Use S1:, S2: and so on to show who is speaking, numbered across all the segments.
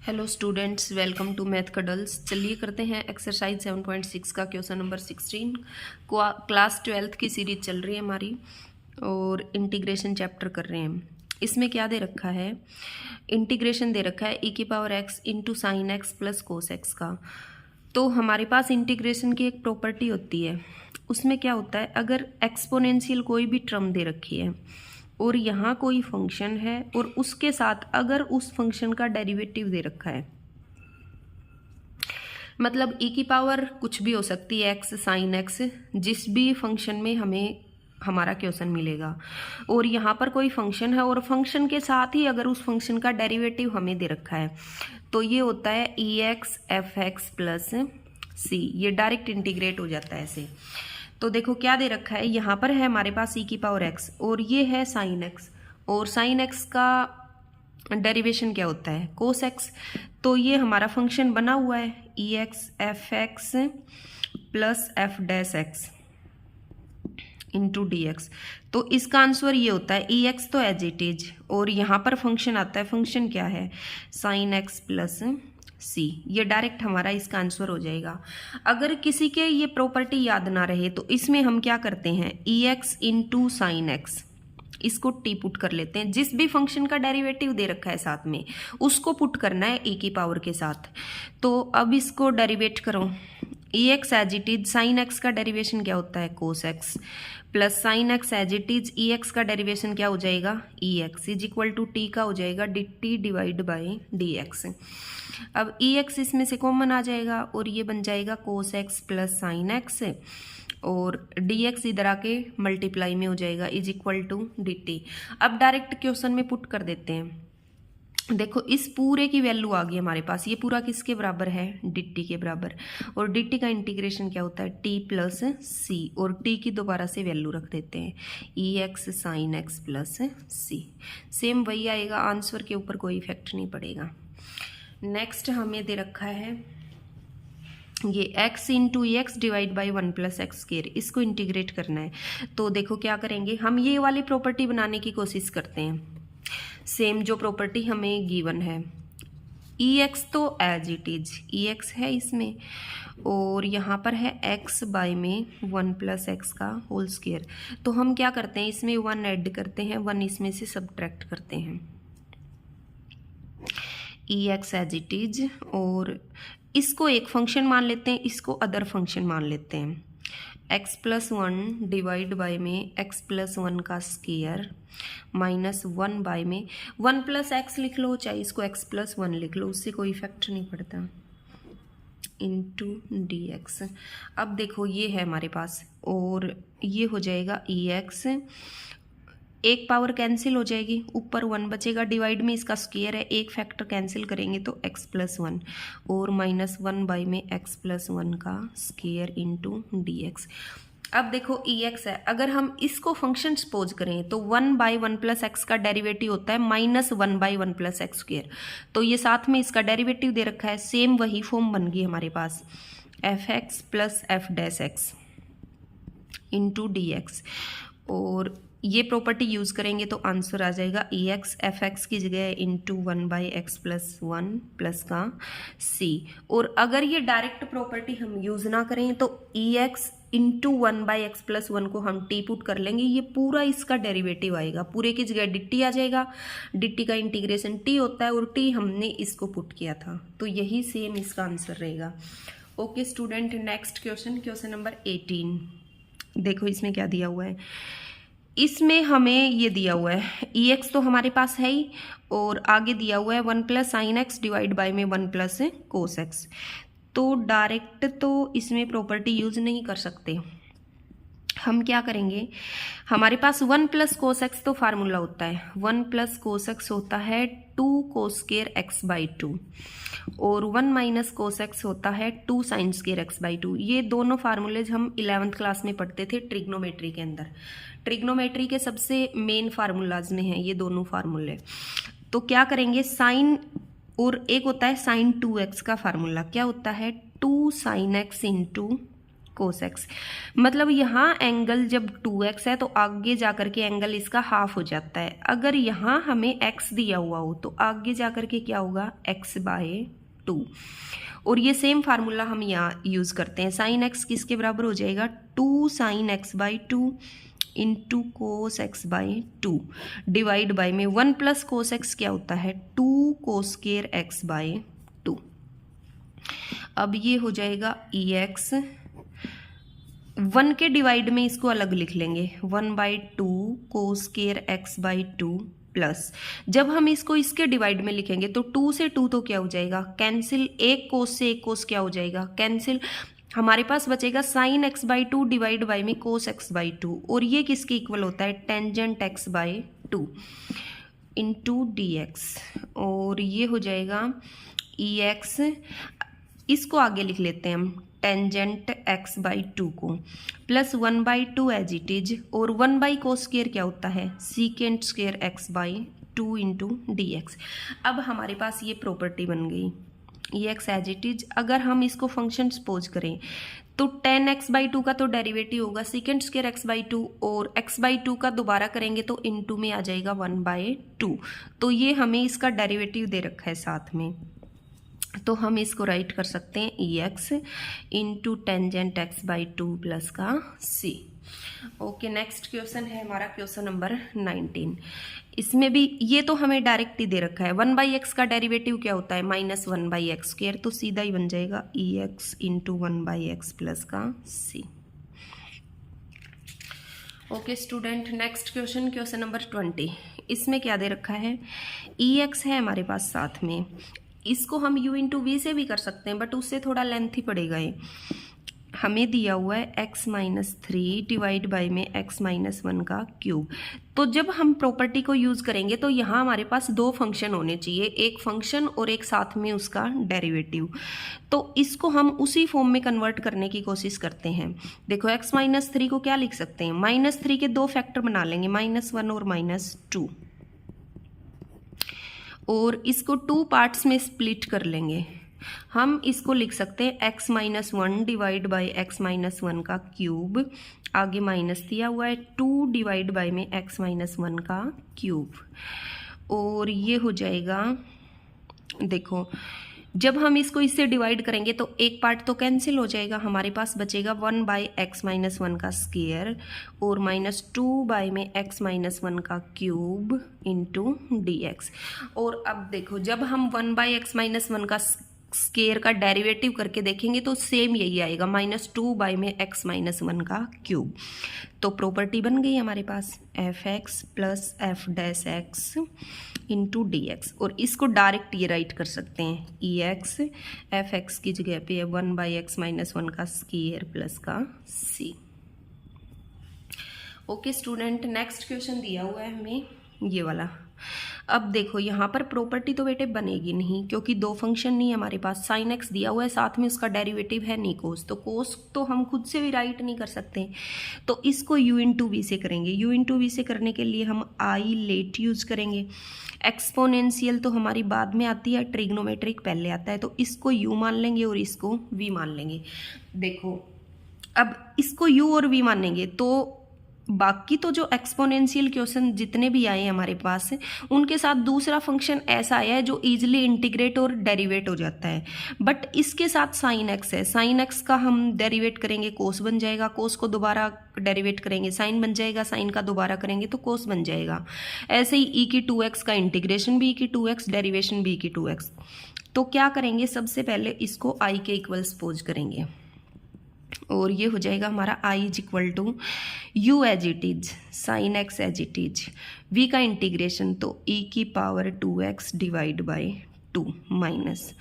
S1: Hello students, welcome to Math Cuddles. चलिए करते हैं एक्सरसाइज 7.6 का क्वेश्चन नंबर 16। क्लास 12th की सीरीज चल रही है हमारी और इंटीग्रेशन चैप्टर कर रहे हैं। इसमें क्या दे रखा है, इंटीग्रेशन दे रखा है e⁻x into sine x plus cos x का। तो हमारे पास इंटीग्रेशन की एक प्रॉपर्टी होती है, उसमें क्या होता है, अगर एक्सपोनेंशियल कोई भी टर्म दे रखी है और यहाँ कोई फंक्शन है और उसके साथ अगर उस फंक्शन का डेरिवेटिव दे रखा है, मतलब e की पावर कुछ भी हो सकती है, एक्स साइन एक्स, जिस भी फंक्शन में हमें हमारा क्वेश्चन मिलेगा, और यहाँ पर कोई फंक्शन है और फंक्शन के साथ ही अगर उस फंक्शन का डेरिवेटिव हमें दे रखा है, तो ये होता है ex fx प्लस c। ये डायरेक्ट इंटीग्रेट हो जाता है ऐसे। तो देखो क्या दे रखा है, यहाँ पर है हमारे पास e की पावर x और ये है साइन x, और साइन x का डेरिवेशन क्या होता है, कोस x। तो ये हमारा फंक्शन बना हुआ है ex fx plus f dash x into D x. तो इसका आंसर ये होता है ex तो एज इट इज, और यहाँ पर फंक्शन आता है, फंक्शन क्या है, साइन एक्स प्लस सी। ये डायरेक्ट हमारा इसका आंसर हो जाएगा। अगर किसी के ये प्रॉपर्टी याद ना रहे तो इसमें हम क्या करते हैं, ex इंटू साइन एक्स, इसको टी पुट कर लेते हैं। जिस भी फंक्शन का डेरिवेटिव दे रखा है साथ में उसको पुट करना है e की पावर के साथ। तो अब इसको डेरिवेट करो, ex as it is, sine x का डेरिवेशन क्या होता है, cos x, plus sine x as it is, ex का डेरिवेशन क्या हो जाएगा, ex is equal to t का हो जाएगा dt डिवाइड बाई dx। अब ex इसमें से कॉमन आ जाएगा और ये बन जाएगा cos x plus sine x, और dx इधर आके मल्टीप्लाई में हो जाएगा इज इक्वल टू dt। अब डायरेक्ट क्वेश्चन में पुट कर देते हैं। देखो इस पूरे की वैल्यू आ गई हमारे पास, ये पूरा किसके बराबर है, dt के बराबर, और dt का इंटीग्रेशन क्या होता है, t प्लस c, और t की दोबारा से वैल्यू रख देते हैं ex sine x plus c। Same वही आएगा, आंसर के ऊपर कोई इफेक्ट नहीं पड़ेगा। नेक्स्ट हमें दे रखा है ये x into x divide by 1 plus x square, इसको इंटीग्रेट करना है। तो देखो क्या करेंगे, हम ये वाली प्रॉपर्टी बनाने की कोशिश करते हैं, सेम जो प्रॉपर्टी हमें गिवन है। ex तो एज इट इज, ex है इसमें, और यहाँ पर है x बाय में 1 प्लस एक्स का होल स्क्वायर। तो हम क्या करते हैं, इसमें 1 ऐड करते हैं, 1 इसमें से सब्ट्रैक्ट करते हैं, ex एज इट इज, और इसको एक फंक्शन मान लेते हैं, इसको अदर फंक्शन मान लेते हैं। x प्लस 1 डिवाइड बाय में x प्लस 1 का स्क्वायर माइनस 1 बाय में 1 प्लस एक्स लिख लो, चाहे इसको x प्लस 1 लिख लो, उससे कोई इफेक्ट नहीं पड़ता, इंटू डी एक्स। अब देखो ये है हमारे पास, और ये हो जाएगा ex, एक पावर कैंसिल हो जाएगी, ऊपर 1 बचेगा, डिवाइड में इसका स्क्वायर है, एक फैक्टर कैंसिल करेंगे तो x प्लस 1, और माइनस 1 बाई में x प्लस 1 का स्क्वायर इंटू डी एक्स। अब देखो ex है, अगर हम इसको फंक्शन सपोज करें तो 1 बाई 1 प्लस एक्स का डेरिवेटिव होता है minus 1 by 1 plus x square. तो ये साथ में इसका डेरिवेटिव दे रखा है, सेम वही फॉर्म बन गई हमारे पास, F X plus F dash X into D X, और ये प्रॉपर्टी यूज करेंगे तो आंसर आ जाएगा ex fx की जगह into 1 by x plus 1 plus का c। और अगर ये डायरेक्ट प्रॉपर्टी हम यूज ना करें तो ex into 1 by x plus 1 को हम टी पुट कर लेंगे, ये पूरा इसका डेरिवेटिव आएगा, पूरे की जगह dt आ जाएगा, dt का इंटीग्रेशन t होता है और t हमने इसको पुट किया था, तो यही सेम इसका आंसर रहेगा। Okay student, next question, question number 18। देखो इसमें क्या दिया हुआ है, इसमें हमें ये दिया हुआ है ex तो हमारे पास है ही, और आगे दिया हुआ है 1 plus sine x divide by में 1 प्लस कोस एक्स। तो डायरेक्ट तो इसमें प्रॉपर्टी यूज नहीं कर सकते, हम क्या करेंगे, हमारे पास 1 प्लस कोस एक्स तो फार्मूला होता है, 1 प्लस कोस एक्स होता है 2 कोस स्क्वायर एक्स बाई 2, और 1 माइनस कोस एक्स होता है 2 साइन स्क्वायर एक्स बाई 2। ये दोनों फार्मूलेज हम 11th क्लास में पढ़ते थे ट्रिग्नोमेट्री के अंदर, ट्रिग्नोमेट्री के सबसे मेन फार्मूलाज में हैं ये दोनों फार्मूले। तो क्या करेंगे, साइन, और एक होता है साइन 2x का फार्मूला, क्या होता है 2 sine x into cos x. मतलब यहाँ एंगल जब 2x है तो आगे जा कर के एंगल इसका हाफ हो जाता है। अगर यहाँ हमें x दिया हुआ हो तो आगे जा कर के क्या होगा, x/2। और ये सेम फार्मूला हम यहाँ यूज़ करते हैं। साइन एक्स किसके बराबर हो जाएगा, 2 sin x/2 into cos x/2 divide by में 1 प्लस कोस एक्स क्या होता है, 2 कोस स्क्वायर x/2। अब ये हो जाएगा ex, 1 के डिवाइड में इसको अलग लिख लेंगे, 1/2 कोस स्क्वायर x/2 प्लस जब हम इसको इसके डिवाइड में लिखेंगे तो 2 से 2 तो क्या हो जाएगा, कैंसिल, एक कोस से एक कोस क्या हो जाएगा, कैंसिल। हमारे पास बचेगा साइन x/2 डिवाइड बाई में कोस x/2, और ये किसके इक्वल होता है, टेंजेंट x/2 इंटू dx। और ये हो जाएगा ex, इसको आगे लिख लेते हैं हम, टेंजेंट x/2 को प्लस 1/2 एज इट इज, और 1/cos स्क्वायर क्या होता है, secant square x/2 into dx। अब हमारे पास ये प्रॉपर्टी बन गई, ये x एज इट इज। अगर हम इसको फंक्शन सपोज करें तो tan x/2 का तो डेरिवेटिव होगा सीकेंट स्क्वायर x/2, और x/2 का दोबारा करेंगे तो इनटू में आ जाएगा 1/2। तो ये हमें इसका डेरिवेटिव दे रखा है साथ में, तो हम इसको राइट कर सकते हैं ex into tangent x/2 plus का c। ओके, नेक्स्ट क्वेश्चन है हमारा क्वेश्चन नंबर 19। इसमें भी ये तो हमें डायरेक्ट ही दे रखा है, 1/x का डेरिवेटिव क्या होता है, -1/x², तो सीधा ही बन जाएगा ex इंटू 1/x प्लस का c। Okay student, next question, question number 20। इसमें क्या दे रखा है, ex है हमारे पास साथ में, इसको हम u इंटू वी से भी कर सकते हैं बट उससे थोड़ा लेंथ ही पड़ेगा। ये हमें दिया हुआ है x-3 डिवाइड बाई में x-1 का क्यूब। तो जब हम प्रॉपर्टी को यूज़ करेंगे तो यहाँ हमारे पास दो फंक्शन होने चाहिए, एक फंक्शन और एक साथ में उसका डेरिवेटिव। तो इसको हम उसी फॉर्म में कन्वर्ट करने की कोशिश करते हैं। देखो x-3 को क्या लिख सकते हैं, -3 के दो फैक्टर बना लेंगे, -1 और -2, और इसको 2 पार्ट्स में स्प्लिट कर लेंगे। हम इसको लिख सकते हैं x-1 डिवाइड बाई x-1 का क्यूब, आगे माइनस दिया हुआ है, 2 डिवाइड बाई में x-1 का क्यूब, और ये हो जाएगा, देखो जब हम इसको इससे डिवाइड करेंगे तो एक पार्ट तो कैंसिल हो जाएगा, हमारे पास बचेगा 1/x-1 का स्क्वायर और -2 बाई में x-1 का क्यूब इंटू dx। और अब देखो जब हम 1/x-1 का स्क्वायर का डेरिवेटिव करके देखेंगे तो सेम यही आएगा, -2 बाई में x-1 का क्यूब। तो प्रॉपर्टी बन गई हमारे पास f(x) plus f'(x) into dx, और इसको डायरेक्ट ये राइट कर सकते हैं ex, f(x) की जगह पे है 1/x-1 का स्क्वायर प्लस का c। Okay student, next question दिया हुआ है हमें ये वाला। अब देखो यहाँ पर प्रॉपर्टी तो बेटे बनेगी नहीं क्योंकि दो फंक्शन नहीं है हमारे पास, साइन एक्स दिया हुआ है, साथ में उसका डेरिवेटिव है नहीं कोस, तो कोस तो हम खुद से भी राइट नहीं कर सकते, तो इसको u इंटू वी से करेंगे। u इंटू वी से करने के लिए हम आई लेट यूज़ करेंगे। एक्सपोनेंशियल तो हमारी बाद में आती है, ट्रिग्नोमेट्रिक पहले आता है, तो इसको u मान लेंगे और इसको v मान लेंगे। देखो अब इसको u और v मानेंगे तो बाकी तो जो एक्सपोनेंशियल क्वेश्चन जितने भी आए हैं हमारे पास उनके साथ दूसरा फंक्शन ऐसा आया है जो इजीली इंटीग्रेट और डेरिवेट हो जाता है, बट इसके साथ साइन एक्स है, साइन एक्स का हम डेरिवेट करेंगे कोस बन जाएगा, कोस को दोबारा डेरिवेट करेंगे साइन बन जाएगा, साइन का दोबारा करेंगे तो कोस बन जाएगा। ऐसे ही e⁻² का इंटीग्रेशन भी e⁻², डेरिवेशन भी e⁻²। तो क्या करेंगे, सबसे पहले इसको i के इक्वल सपोज करेंगे और ये हो जाएगा हमारा i is equal to u as it is, sine x as it is, v का इंटीग्रेशन तो e⁻²x divide by 2 minus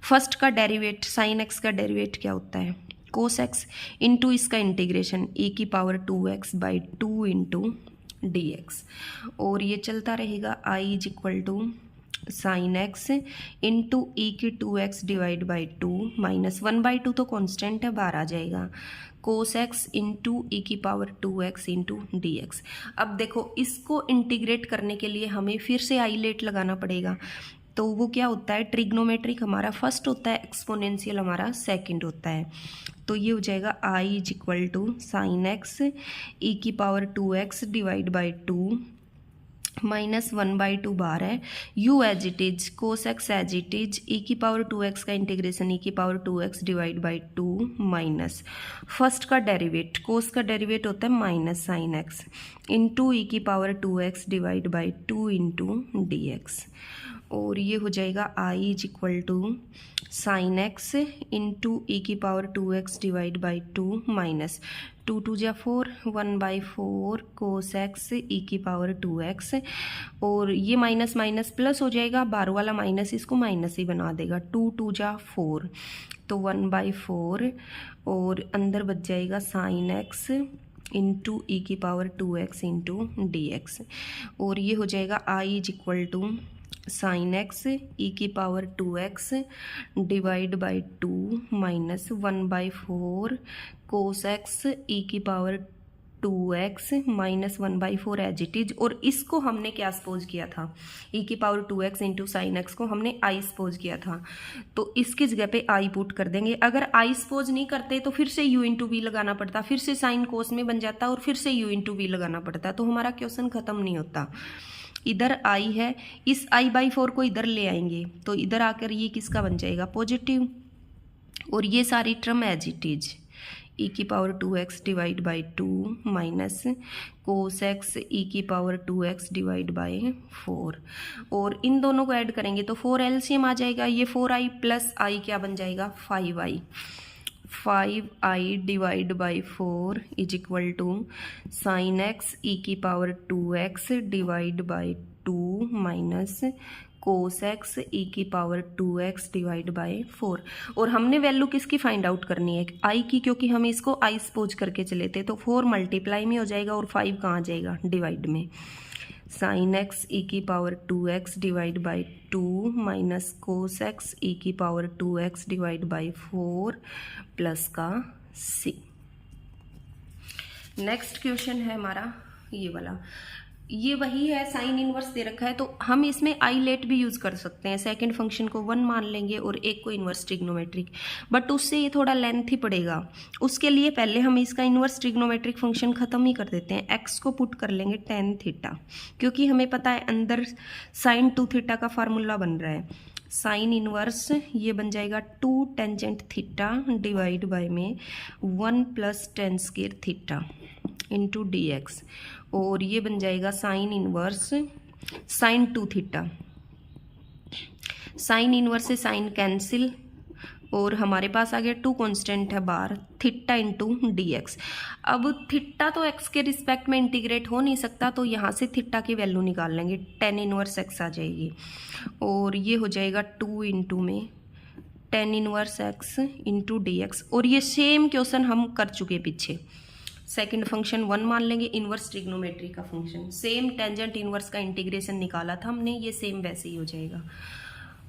S1: first का डेरिवेट साइन एक्स का डेरिवेट क्या होता है कोस एक्स इंटू इसका integration e⁻²x by 2 into dx, और ये चलता रहेगा i is equal to sine x into e⁻² divide by 2 minus 1/2 तो कांस्टेंट है, बाहर आ जाएगा, cos x into e⁻²x into dx। अब देखो इसको इंटीग्रेट करने के लिए हमें फिर से आई लेट लगाना पड़ेगा, तो वो क्या होता है, ट्रिग्नोमेट्रिक हमारा फर्स्ट होता है, एक्सपोनेंशियल हमारा सेकंड होता है। तो ये हो जाएगा i is equal to sine X E की power 2x divide by 2 minus 1/2 बार है, u as it is, cos X as it is, E की पावर 2x का इंटीग्रेशन ई की power 2x divide by 2 minus first का derivate, cos का derivate होता है minus sine x into E की power 2x divide by 2 into D X. और ये हो जाएगा i is equal to sine x into E की power 2x divide by 2 minus 2 2 जा 4 1/4 कोस एक्स ई की पावर 2x, और ये माइनस माइनस प्लस हो जाएगा, बार वाला माइनस इसको माइनस ही बना देगा, 2 2 जा 4 तो 1/4 और अंदर बच जाएगा साइन एक्स इंटू ई की power 2x into D X. और ये हो जाएगा i is equal to sine X E की power 2x divide by 2 minus 1/4 cos X E की power 2x minus 1/4 as it is. और इसको हमने क्या सपोज किया था, ई की power 2x into sine x को हमने i सपोज किया था, तो इसकी जगह पे i पुट कर देंगे। अगर i सपोज नहीं करते तो फिर से u इंटू वी लगाना पड़ता, फिर से साइन कोस में बन जाता और फिर से u इंटू वी लगाना पड़ता, तो हमारा क्वेश्चन खत्म नहीं होता। इधर i है, इस i/4 को इधर ले आएंगे तो इधर आकर ये किसका बन जाएगा, पॉजिटिव, और ये सारी term as it is, E की power 2x divide by 2 minus cos X E की पावर 2x डिवाइड बाई 4, और इन दोनों को ऐड करेंगे तो 4 एलसीएम आ जाएगा, ये 4i प्लस i क्या बन जाएगा 5i, 5i divide by 4 is equal to sine X E की power 2x divide by 2 minus cos X E की पावर 2x डिवाइड बाई 4। और हमने वैल्यू किसकी फाइंड आउट करनी है, i की, क्योंकि हम इसको i सपोज करके चले थे, तो 4 मल्टीप्लाई में हो जाएगा और 5 कहाँ आ जाएगा, डिवाइड में, साइन एक्स ई की power 2x divide by 2 minus cos X E की power 2x divide by 4 plus का c। नेक्स्ट क्वेश्चन है हमारा ये वाला, ये वही है, साइन इनवर्स दे रखा है, तो हम इसमें आई लेट भी यूज़ कर सकते हैं। सेकंड फंक्शन को 1 मान लेंगे और एक को इनवर्स ट्रिग्नोमेट्रिक, बट उससे ये थोड़ा लेंथ ही पड़ेगा। उसके लिए पहले हम इसका इनवर्स ट्रिग्नोमेट्रिक फंक्शन ख़त्म ही कर देते हैं, एक्स को पुट कर लेंगे tan थीटा, क्योंकि हमें पता है अंदर साइन 2 थीटा का फार्मूला बन रहा है, साइन इनवर्स ये बन जाएगा 2 टेंजेंट थीटा डिवाइड बाय में 1 plus ten square theta into D X, और ये बन जाएगा sine inverse sine 2 theta, sine inverse से साइन कैंसिल, और हमारे पास आ गया 2 कांस्टेंट है बार, थीटा इंटू डी एक्स। अब थीटा तो एक्स के रिस्पेक्ट में इंटीग्रेट हो नहीं सकता, तो यहाँ से थीटा की वैल्यू निकाल लेंगे, टेन इनवर्स एक्स आ जाएगी, और ये हो जाएगा 2 इंटू में tan inverse x into D X. और ये सेम क्वेश्चन हम कर चुके पीछे, सेकंड फंक्शन 1 मान लेंगे, इनवर्स ट्रिग्नोमेट्री का फंक्शन, सेम टेंजेंट इनवर्स का इंटीग्रेशन निकाला था हमने, ये सेम वैसे ही हो जाएगा।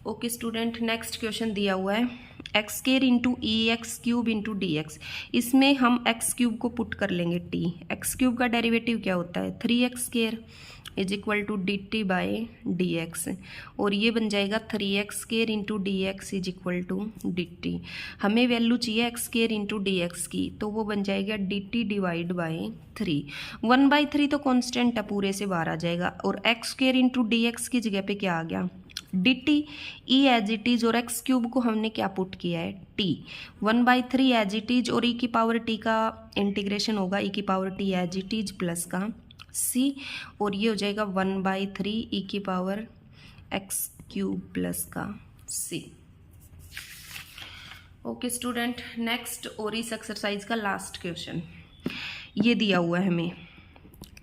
S1: ओके स्टूडेंट, नेक्स्ट क्वेश्चन दिया हुआ है X square into E X cube into D X. इसमें हम एक्स क्यूब को पुट कर लेंगे टी, एक्स क्यूब का डेरिवेटिव क्या होता है 3x square is equal to D T by D X, और ये बन जाएगा 3x square into D X is equal to D T. हमें वैल्यू चाहिए X square into D x की, तो वो बन जाएगा डी टी डिवाइड बाई 3, 1/3 तो कांस्टेंट है, पूरे से बाहर आ जाएगा, और x square into D x की जगह पे क्या आ गया d t, e as it is, और एक्स क्यूब को हमने क्या पुट किया है टी, 1/3 एज इट इज, और ई की पावर टी का इंटीग्रेशन होगा ई की power T as it is plus का सी, और ये हो जाएगा 1/3 ई की पावर एक्स क्यूब प्लस का सी। ओके स्टूडेंट, नेक्स्ट और इस एक्सरसाइज का लास्ट क्वेश्चन ये दिया हुआ है हमें,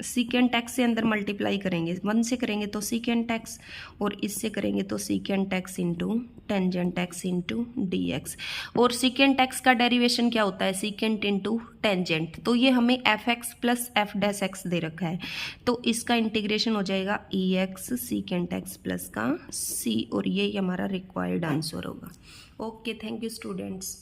S1: सीकेंट एक्स से अंदर मल्टीप्लाई करेंगे, 1 से करेंगे तो सीकेंट एक्स, और इससे करेंगे तो secant X into tangent X into D X. और सीकेंट एक्स का डेरिवेशन क्या होता है सीकेंट इंटू टेंजेंट, तो ये हमें F X plus F dash X दे रखा है, तो इसका इंटीग्रेशन हो जाएगा E X secant X plus का सी, और ये हमारा रिक्वायर्ड आंसर होगा। Okay, thank you students.